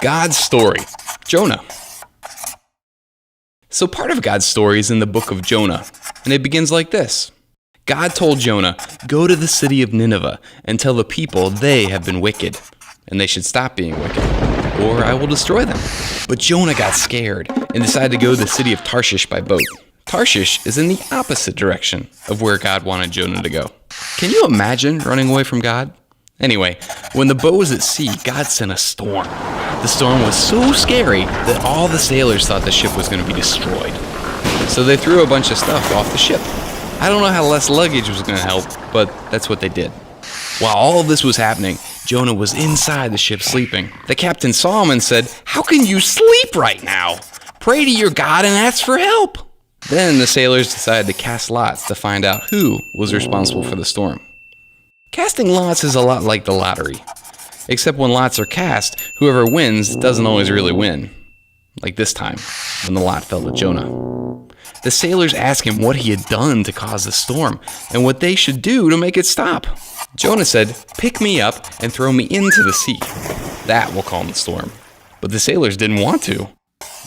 God's story, Jonah. So part of God's story is in the book of Jonah, and it begins like this. God told Jonah, "Go to the city of Nineveh and tell the people they have been wicked, and they should stop being wicked, or I will destroy them." But Jonah got scared and decided to go to the city of Tarshish by boat. Tarshish is in the opposite direction of where God wanted Jonah to go. Can you imagine running away from God? Anyway, when the boat was at sea, God sent a storm. The storm was so scary that all the sailors thought the ship was going to be destroyed. So they threw a bunch of stuff off the ship. I don't know how less luggage was going to help, but that's what they did. While all of this was happening, Jonah was inside the ship sleeping. The captain saw him and said, "How can you sleep right now? Pray to your God and ask for help." Then the sailors decided to cast lots to find out who was responsible for the storm. Casting lots is a lot like the lottery, except when lots are cast, whoever wins doesn't always really win. Like this time, when the lot fell to Jonah. The sailors asked him what he had done to cause the storm and what they should do to make it stop. Jonah said, "Pick me up and throw me into the sea. That will calm the storm." But the sailors didn't want to.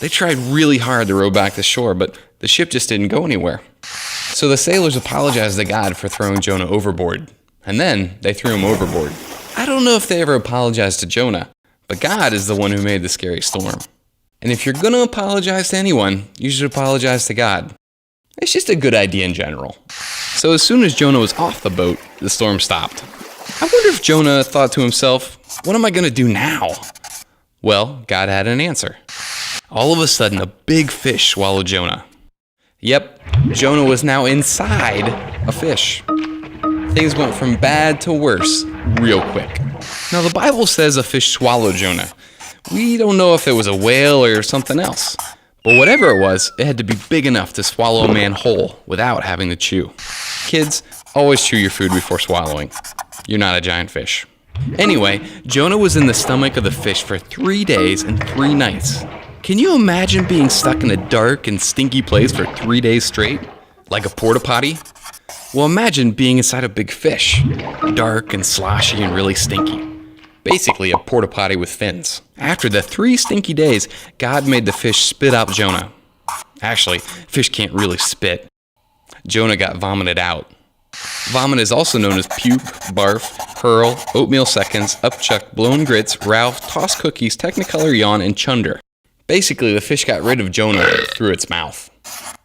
They tried really hard to row back to shore, but the ship just didn't go anywhere. So the sailors apologized to God for throwing Jonah overboard, and then they threw him overboard. I don't know if they ever apologized to Jonah, but God is the one who made the scary storm. And if you're going to apologize to anyone, you should apologize to God. It's just a good idea in general. So as soon as Jonah was off the boat, the storm stopped. I wonder if Jonah thought to himself, "What am I going to do now?" Well, God had an answer. All of a sudden, a big fish swallowed Jonah. Yep, Jonah was now inside a fish. Things went from bad to worse real quick. Now, the Bible says a fish swallowed Jonah. We don't know if it was a whale or something else. But whatever it was, it had to be big enough to swallow a man whole without having to chew. Kids, always chew your food before swallowing. You're not a giant fish. Anyway, Jonah was in the stomach of the fish for 3 days and 3 nights. Can you imagine being stuck in a dark and stinky place for 3 days straight? Like a porta potty? Well, imagine being inside a big fish. Dark and sloshy and really stinky. Basically a porta potty with fins. After the 3 stinky days, God made the fish spit out Jonah. Actually, fish can't really spit. Jonah got vomited out. Vomit is also known as puke, barf, hurl, oatmeal seconds, upchuck, blown grits, Ralph, tossed cookies, technicolor yawn, and chunder. Basically, the fish got rid of Jonah through its mouth.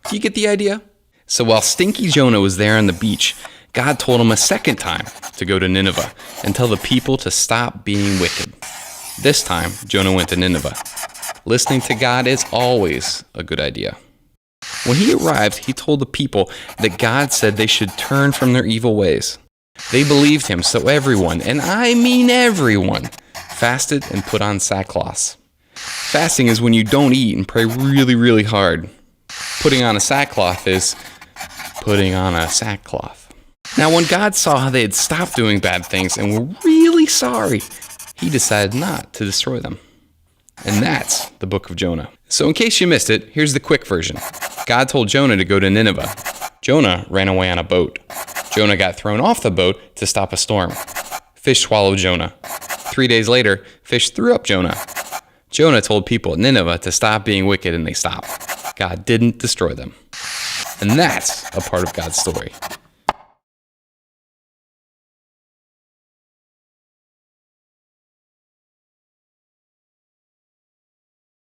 Do you get the idea? So while stinky Jonah was there on the beach, God told him a second time to go to Nineveh and tell the people to stop being wicked. This time, Jonah went to Nineveh. Listening to God is always a good idea. When he arrived, he told the people that God said they should turn from their evil ways. They believed him, so everyone, and I mean everyone, fasted and put on sackcloths. Fasting is when you don't eat and pray really, really hard. Putting on a sackcloth is putting on a sackcloth. Now, when God saw how they had stopped doing bad things and were really sorry, he decided not to destroy them. And that's the book of Jonah. So in case you missed it, here's the quick version. God told Jonah to go to Nineveh. Jonah ran away on a boat. Jonah got thrown off the boat to stop a storm. Fish swallowed Jonah. 3 days later, fish threw up Jonah. Jonah told people at Nineveh to stop being wicked, and they stopped. God didn't destroy them. And that's a part of God's story.